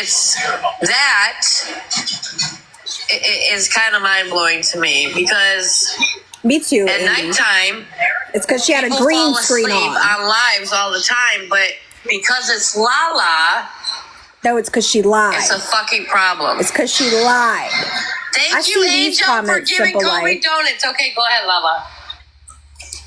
it's that is kind of mind blowing to me because me too. At nighttime, it's because she had a green screen on lives all the time, but because it's Lala. No, it's because she lied. It's a fucking problem. It's because she lied. Thank you, Angel, for giving Kobe donuts. Okay, go ahead, Lala.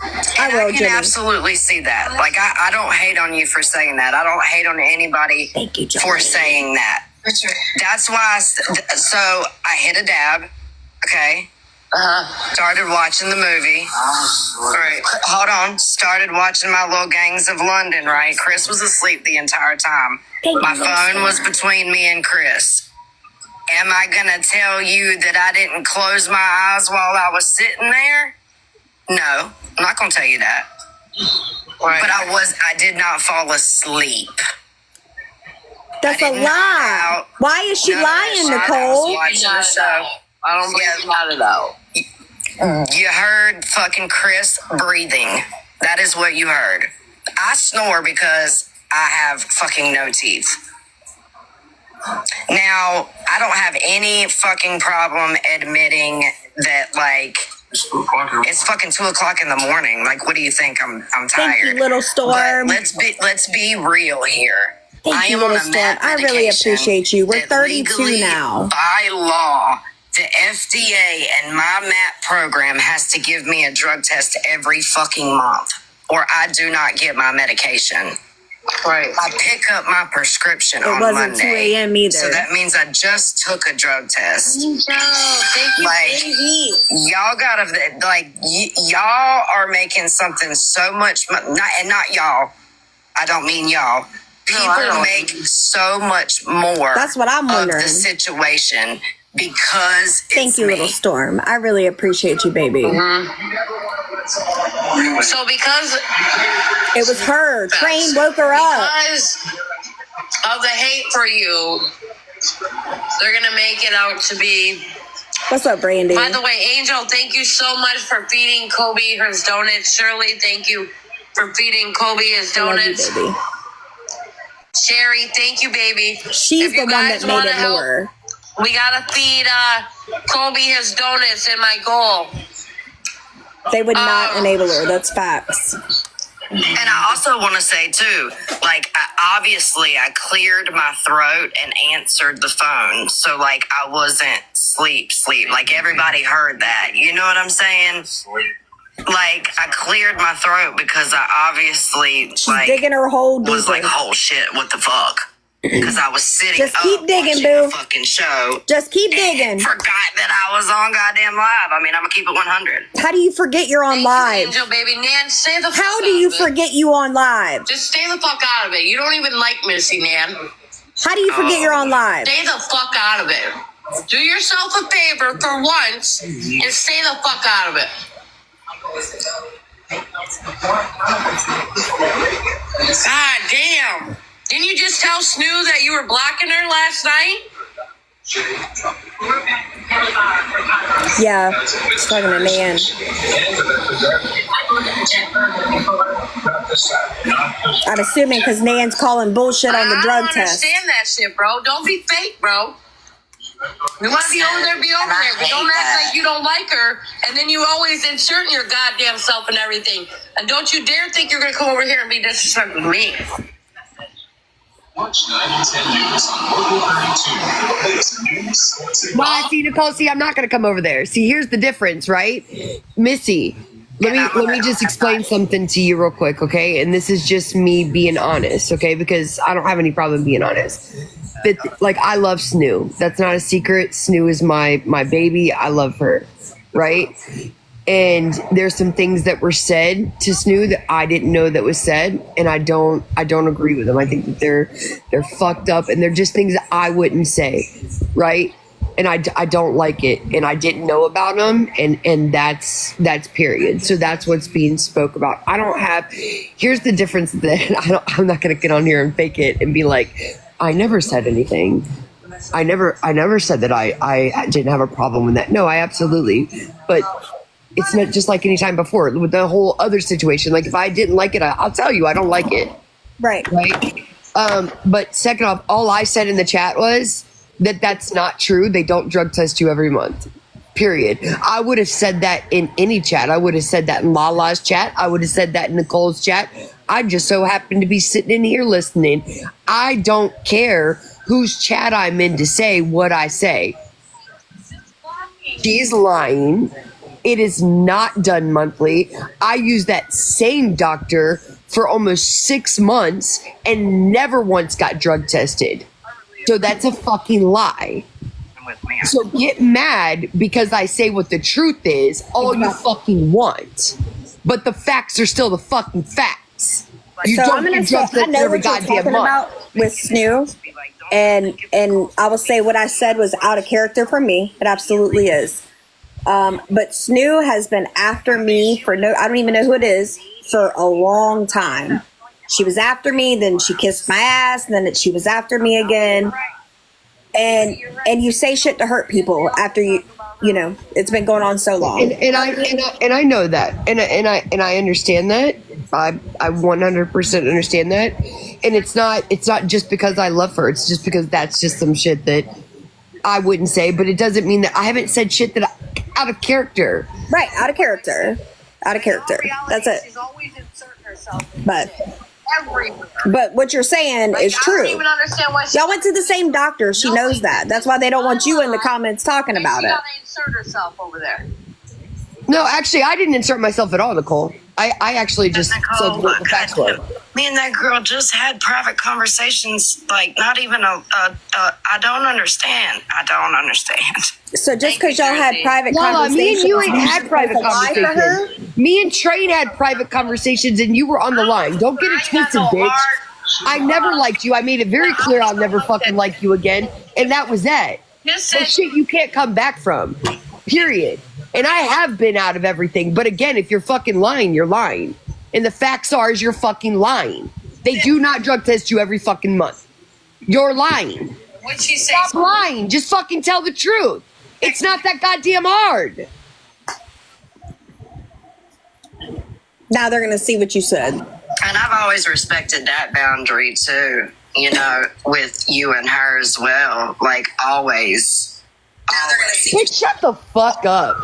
I can absolutely see that. Like, I don't hate on you for saying that. I don't hate on anybody for saying that. That's why. So I hit a dab. Okay. Started watching the movie. All right, hold on. Started watching my little Gangs of London, right? Chris was asleep the entire time. My phone was between me and Chris. Am I going to tell you that I didn't close my eyes while I was sitting there? No, I'm not going to tell you that. Right. But I did not fall asleep. That's a lie. Why is she lying, Nicole? I was watching the show. I don't believe not at all. You heard fucking Chris breathing. That is what you heard. I snore because I have fucking no teeth. Now, I don't have any fucking problem admitting that, like, it's fucking 2:00 in the morning. Like, what do you think? I'm tired. Thank you, Little Storm. But let's be real here. Thank you, Little Storm. I really appreciate you. We're 32 now. By law, the FDA and my MAP program has to give me a drug test every fucking month, or I do not get my medication. Right. I pick up my prescription on Monday. It wasn't 2 a.m. either. So that means I just took a drug test. Thank you, baby. Y'all gotta, like, y'all are making something so much, not y'all. I don't mean y'all. People make so much more. That's what I'm wondering. Of the situation because Thank you, me. Little Storm. I really appreciate you, baby. So because it was her, Train woke her up. Because of the hate for you, they're gonna make it out to be. What's up, Brandy? By the way, Angel, thank you so much for feeding Kobe his donuts. Shirley, thank you for feeding Kobe his donuts. I love you, baby. Sherry, thank you, baby. She's the one that made it more. We gotta feed Kobe his donuts in my goal. They would not enable her. That's facts. And I also want to say, too, like, obviously I cleared my throat and answered the phone. So, like, I wasn't sleep. Like, everybody heard that. You know what I'm saying? Like, I cleared my throat because I obviously, She's digging her hole deeper. Was like, oh, shit, what the fuck? Because I was sitting Just keep digging, boo. Fucking show. Just keep digging. Forgot that I was on goddamn live. I mean, I'm gonna keep it 100. How do you forget you're on live? Angel, baby. Nan, stay the fuck out of it. How do you forget you on live? Just stay the fuck out of it. You don't even like Missy, Nan. How do you forget you're on live? Stay the fuck out of it. Do yourself a favor for once and stay the fuck out of it. God damn. Didn't you just tell Snoo that you were blocking her last night? Yeah, it's talking to Nan. I'm assuming because Nan's calling bullshit on the drug test. I don't understand that shit, bro. Don't be fake, bro. You want to be over there, be over there. But don't act like you don't like her, and then you always insert your goddamn self and everything. And don't you dare think you're going to come over here and be disrespectful to me. Watch 9 and 10 News on Local 32. News. Well, see, Nicole, I'm not going to come over there. See, here's the difference, right? Missy, let me just explain something to you real quick, okay? And this is just me being honest, okay? Because I don't have any problem being honest. But, like, I love Snoo. That's not a secret. Snoo is my baby. I love her, right? And there's some things that were said to Snoo that I didn't know that was said, and I don't agree with them. I think that they're fucked up, and they're just things that I wouldn't say, right? And I don't like it, and I didn't know about them, and that's period. So that's what's being spoke about. I don't have. Here's the difference that I'm not going to get on here and fake it and be like, I never said anything. I never said that I didn't have a problem with that. No, I absolutely, but. It's not just like any time before with the whole other situation. Like if I didn't like it, I'll tell you I don't like it. Right. But second off, all I said in the chat was that that's not true. They don't drug test you every month. Period. I would have said that in any chat. I would have said that in Lala's chat. I would have said that in Nicole's chat. I just so happen to be sitting in here listening. I don't care whose chat I'm in to say what I say. She's lying. It is not done monthly. I use that same doctor for almost 6 months and never once got drug tested. So that's a fucking lie. So get mad because I say what the truth is all you fucking want. But the facts are still the fucking facts. You So don't I'm gonna get say, drug I tested know every what you're goddamn talking month. about with Snoo, and I will say what I said was out of character for me. It absolutely is. But Snoo has been after me for I don't even know who it is, for a long time. She was after me, then she kissed my ass, and then she was after me again. And you say shit to hurt people after you know it's been going on so long. And I know that, and I understand that. I 100% understand that, and it's not just because I love her. It's just because that's just some shit that I wouldn't say. But it doesn't mean that I haven't said shit that out of character. Right, out of character. Out of character. That's it. She's always inserting herself But everywhere. but what you're saying is I true. don't even understand why she Y'all went to the same doctor. She knows that. That's why they don't want you in the comments talking about she it. gotta insert herself over there. No, actually, I didn't insert myself at all, Nicole. I actually just said what the facts were. Me and that girl just had private conversations, like not even I don't understand. I don't understand. So just because y'all had private Lala, me conversations, and you ain't you had think private that's a lie for her? conversations. Me and Train had private conversations, and you were on the line. Don't get it twisted, bitch. I never liked you. I made it very clear I'll never fucking like you again, and that was that. This Well, is shit you can't come back from. Period. And I have been out of everything. But again, if you're fucking lying, you're lying. And the facts are is you're fucking lying. They do not drug test you every fucking month. You're lying. what'd she say? Stop lying. Just fucking tell the truth. It's not that goddamn hard. Now they're gonna see what you said. And I've always respected that boundary too, you know, with you and her as well. Like always. Bitch, shut the fuck up.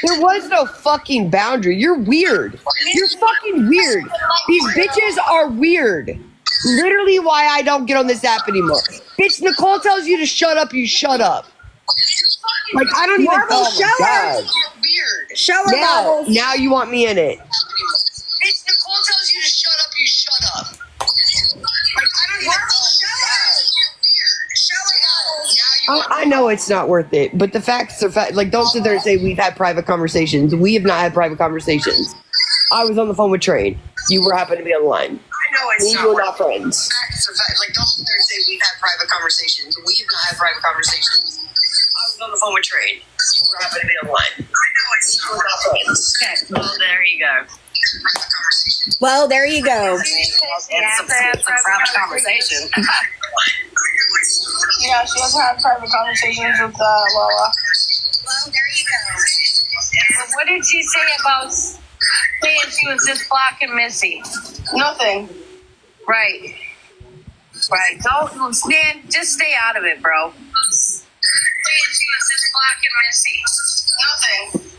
There was no fucking boundary. You're weird. You're fucking weird. These bitches are weird. Literally why I don't get on this app anymore. Bitch, Nicole tells you to shut up, you shut up. Like, I don't even Marvel, oh my show her. God. Show her Marvel. Now you want me in it. Bitch, Nicole tells you to shut up, you shut up. Like, I don't even I know it's not worth it, but the facts are fact. Like, don't sit there and say we've had private conversations. We have not had private conversations. I was on the phone with Train. You were happened to be on the line. I know it's We were not friends. Facts are fact. Like, don't sit there and say we've had private conversations. We've not had private conversations. I was on the phone with Trade. You were happen to be on the line. I know it's not friends. Okay, well, there you go. Private conversation. Well, there you go. It's a private conversation. Yeah, she has had private conversations with Lala. Well, there you go. What did she say about saying she was just blocking Missy? Nothing. Right. Right. Don't stand. Just stay out of it, bro. Saying she was just blocking Missy. Nothing.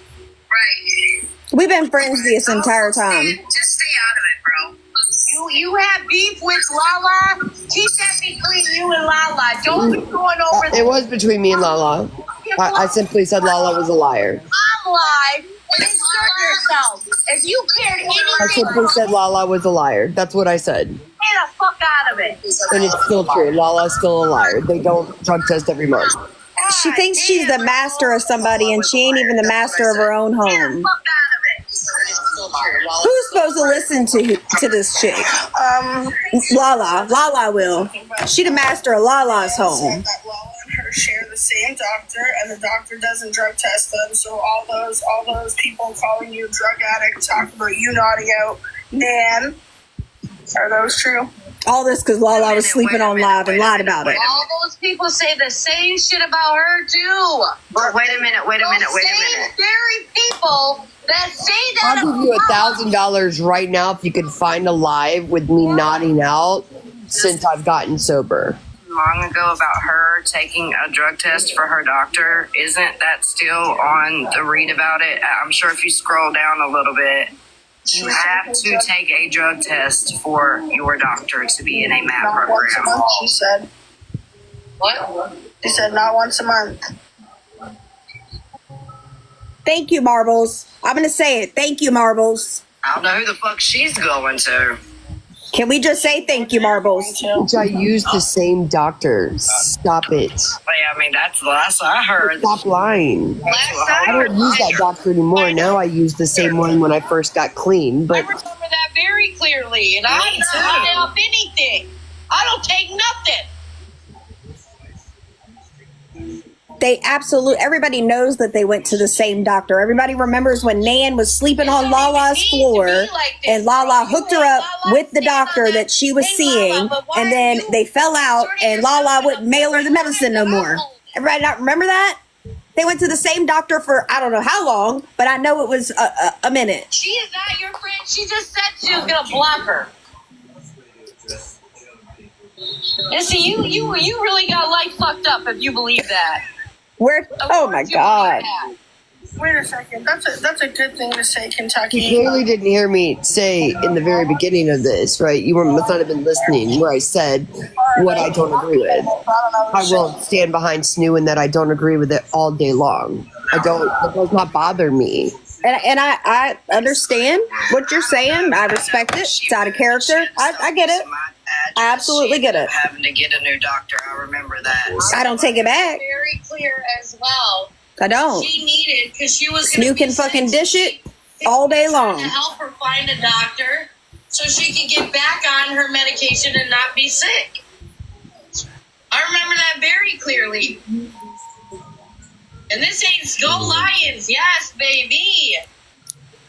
Right. We've been friends this entire time. Just stay out of it, bro. You have beef with Lala. Keep that between you and Lala. Don't be going over It was between me and Lala. I simply said Lala was a liar. I'm live and insert yourself. If you cared I anything, simply said Lala was a liar. That's what I said. get the fuck out of it. And it's still true. Lala's still a liar. They don't drug test every month. She thinks she's the master of somebody, and she ain't even the master of her own Get the home. fuck out of it. Who's supposed to listen to this chick? Lala. Lala will. She the master of Lala's home. That Lala and her share the same doctor, and the doctor doesn't drug test them. So all those people calling you a drug addict, talking about you nodding out, Nan, are those true? All this because Lala was sleeping on live and lied about it. All those people say the same shit about her too. But wait a minute. Those same very people that say that I'll give you $1,000 right now if you can find a live with me nodding out since I've gotten sober. Long ago about her taking a drug test for her doctor. Isn't that still on the read about it? I'm sure if you scroll down a little bit, you have to take a drug test for your doctor to be in a MAP Not once a program. month, she said. What? She said not once a month. Thank you, Marbles. I'm going to say it. Thank you, Marbles. I don't know who the fuck she's going to. Can we just say thank you, Marbles? Which I use the same doctor. Stop it. But yeah, I mean, that's the last I heard. Stop lying. I don't use that doctor anymore. Now I use the same one when I first got clean. I But remember that very clearly, and I'm not high off anything. I don't take nothing. Everybody knows that they went to the same doctor. Everybody remembers when Nan was sleeping on Lala's floor and Lala hooked her up with the doctor that she was seeing, and then they fell out and Lala wouldn't mail her the medicine no more. Everybody not remember that? They went to the same doctor for I don't know how long, but I know it was a minute. She is not your friend. She just said she was gonna block her. And see, you really got life fucked up if you believe that. Where? Oh my God. Wait a second. That's a good thing to say, you Kentucky. clearly didn't hear me say in the very beginning of this, right? You must not have been listening where I said what I don't agree with. I will stand behind Snoo in that I don't agree with it all day long. It does not bother me. And I understand what you're saying. I respect it. It's out of character. I get it. I absolutely get it. Having to get a new doctor. I remember that. I don't take it back. Very clear as well. I don't. She needed because she was. Snoo can fucking dish it all day long. To help her find a doctor so she could get back on her medication and not be sick. I remember that very clearly. And this ain't Go Lions. Yes, baby.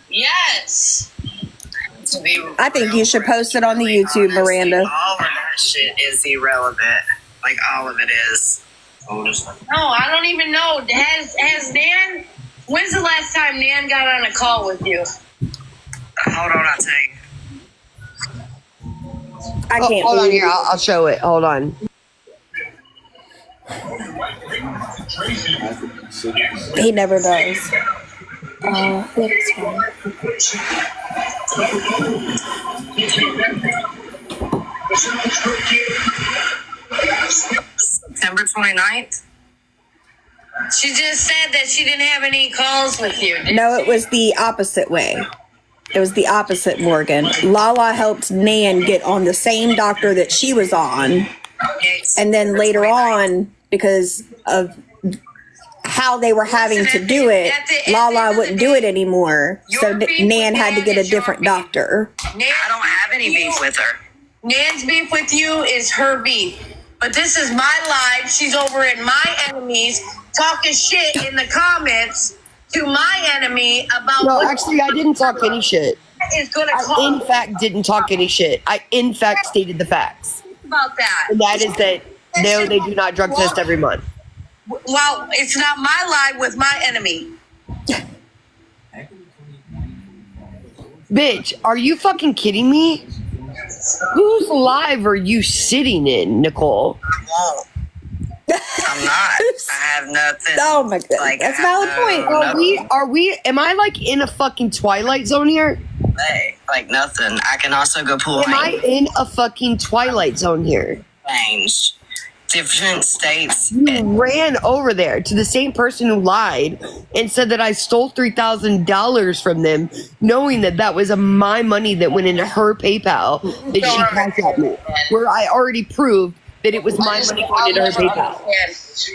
Yes. I think you should post it on the YouTube, Miranda. All of that shit is irrelevant. Like, all of it is. No, I don't even know. Has Nan? When's the last time Nan got on a call with you? Hold on, I'll tell you. I can't. Hold on believe here. it. I'll show it. Hold on. He never does. It's fine. September 29th? She just said that she didn't have any calls with you. No, it was the opposite way. It was the opposite, Morgan. Lala helped Nan get on the same doctor that she was on. And then later on, because of how they were having to do it, Lala wouldn't do it anymore. So Nan had to get a different doctor. I don't have any beef with her. Nan's beef with you is her beef. But this is my live. She's over at my enemies talking shit in the comments to my enemy about No, what actually, I didn't talk any shit. is going to I, call in fact, didn't talk any shit. I, in fact, stated the facts. about that. And that is that, no, they do not drug test every month. Well, it's not my live with my enemy. Bitch, are you fucking kidding me? Whose live are you sitting in, Nicole? I won't. I'm not. I have nothing. Oh my God. Like, That's a I have valid point. Are we, am I like in a fucking Twilight Zone here? Hey, like nothing. I can also go pull Am I in a fucking Twilight Zone here? change. Different states. You ran over there to the same person who lied and said that I stole $3,000 from them, knowing that that was my money that went into her PayPal that she cashed at me, where I already proved that it was my money going into her PayPal.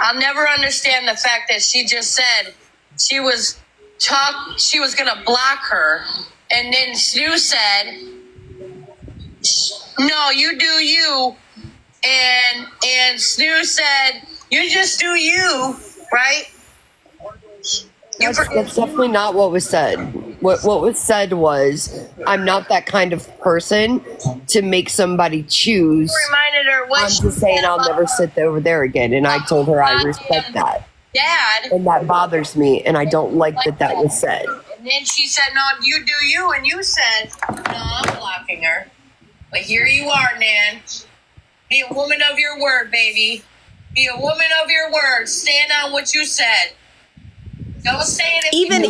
I'll never understand the fact that she just said she was gonna block her, and then Stu said, "No, you do you," and Stu said, "You just do you, right?" That's definitely not what was said. What was said was, I'm not that kind of person to make somebody choose. Reminded her what I'm she just saying said I'll about never sit over there again. And I told her I respect that. Dad. And that bothers me. And I don't like that was said. And then she said, "No, you do you," and you said, "No, I'm blocking her." But here you are, Nan. Be a woman of your word, baby. Be a woman of your word. Stand on what you said. Don't say it if Even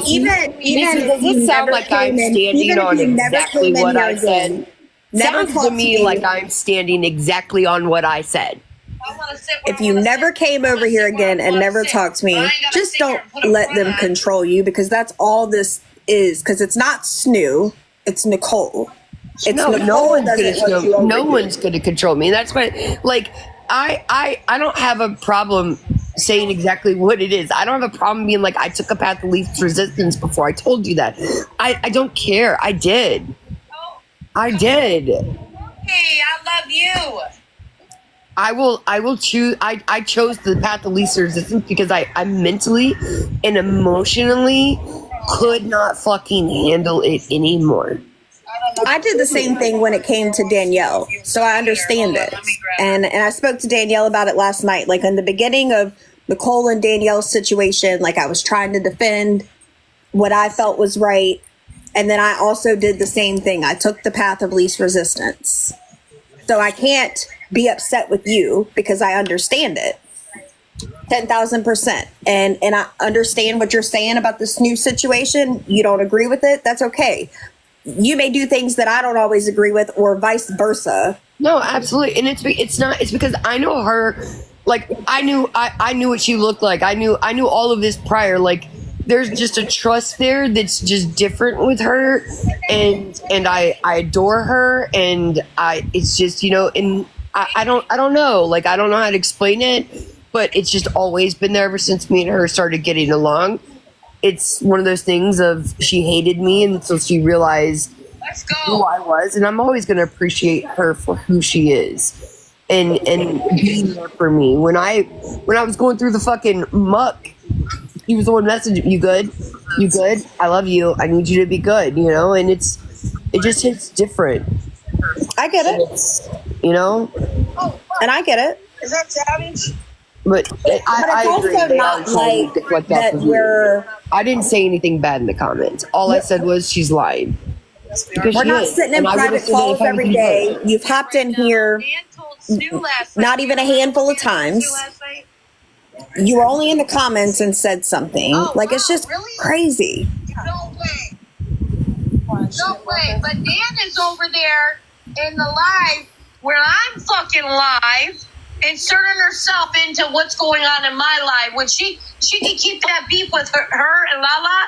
you Does it sound like I'm standing on exactly what I said? Never Sounds talk to to me like I'm standing exactly on what I said. I wanna sit where If I you wanna never sit. came I over wanna here sit where I again and wanna never sit. talk to me, I ain't gotta just sit here don't and put a let front them on. control you, because that's all this is. Because it's not Snoo, it's Nicole. It's No Nicole one's doesn't want you gonna over no here. one's gonna control me. That's why, like, I don't have a problem saying exactly what it is. I don't have a problem being like, I took a path of least resistance before. I told you that. I don't care. I did. I did. Hey, I love you. I will choose. I chose the path of least resistance because I mentally and emotionally could not fucking handle it anymore. I did the same thing when it came to Danielle, so I understand it. And I spoke to Danielle about it last night. Like, in the beginning of Nicole and Danielle's situation, like, I was trying to defend what I felt was right. And then I also did the same thing. I took the path of least resistance. So I can't be upset with you because I understand it. 10,000%. And I understand what you're saying about this new situation. You don't agree with it. That's okay. You may do things that I don't always agree with, or vice versa. No, absolutely, and it's because I know her. Like, I knew what she looked like. I knew all of this prior. Like, there's just a trust there that's just different with her, and I adore her, and it's just, and I don't know, like, I don't know how to explain it, but it's just always been there ever since me and her started getting along. It's one of those things of, she hated me until she realized Let's who go. I was, and I'm always going to appreciate her for who she is, and being there for me when I was going through the fucking muck. He was the one messaging, you good, I love you, I need you to be good, and it just hits different. I get it. It's, And I get it. Is that savage? but But it's I agree. also They not are trying like to deflect off that of you. we're I didn't say anything bad in the comments. All I said was, she's lying. Because we're she not is, sitting in and I would've private said that if calls I was every any day. better. You've hopped in here Dan told Stu last not night. even a handful of times. Last night? You were only in the comments and said something. Oh, Like, it's wow, just really? crazy. No way. No way. But Dan is over there in the live where I'm fucking live, inserting herself into what's going on in my life. When she can keep that beef with her and Lala.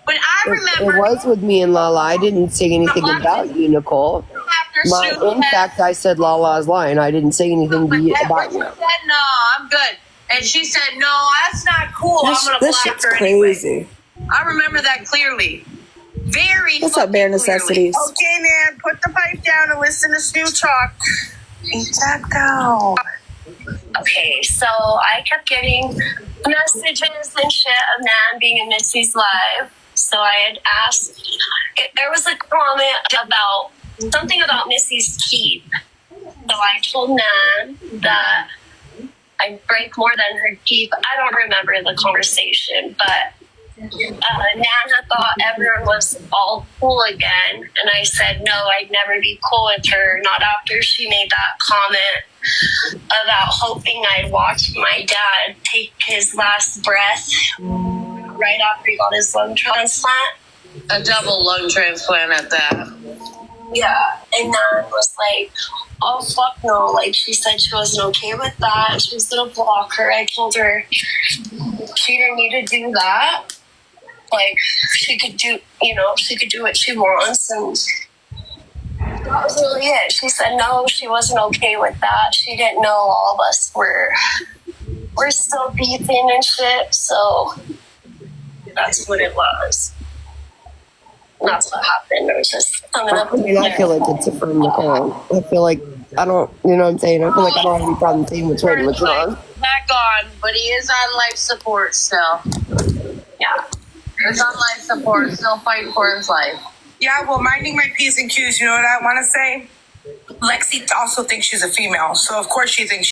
But I remember It was with me and Lala. I didn't say anything about you, Nicole. after Stu In fact, I said Lala's lying. I didn't say anything to you about she you. said, no, I'm good. And she said, no, that's not cool. I'm going to This block shit's her crazy. anyway. I remember that clearly. Very What's up, Bare fucking Necessities? Okay, man, put the pipe down and listen to Snoop talk. Exacto. Okay, so I kept getting messages and shit of Nan being in Missy's live. So I had asked, there was a comment about something about Missy's keep. So I told Nan that I break more than her keep. I don't remember the conversation, but Nan had thought everyone was all cool again. And I said, no, I'd never be cool with her. Not after she made that comment about hoping I'd watch my dad take his last breath right after he got his lung transplant. A double lung transplant at that. Yeah, and Nan was like, oh, fuck no. Like, she said she wasn't okay with that. She was going to block her. I told her she didn't need to do that. Like, she could do what she wants. And that was really it. She said no, she wasn't okay with that. She didn't know all of us were still beefing and shit. So that's what it was. That's what happened. It was just coming up. I mean, I feel like it's a firm Nicole. I feel like I don't, you know what I'm saying? I feel like I don't have any problem saying what's right and what's wrong. Back on, but he is on life support still. Yeah. He's on life support, still fighting for his life. Yeah, well, minding my P's and Q's, you know what I want to say? Lexi also thinks she's a female, so of course she thinks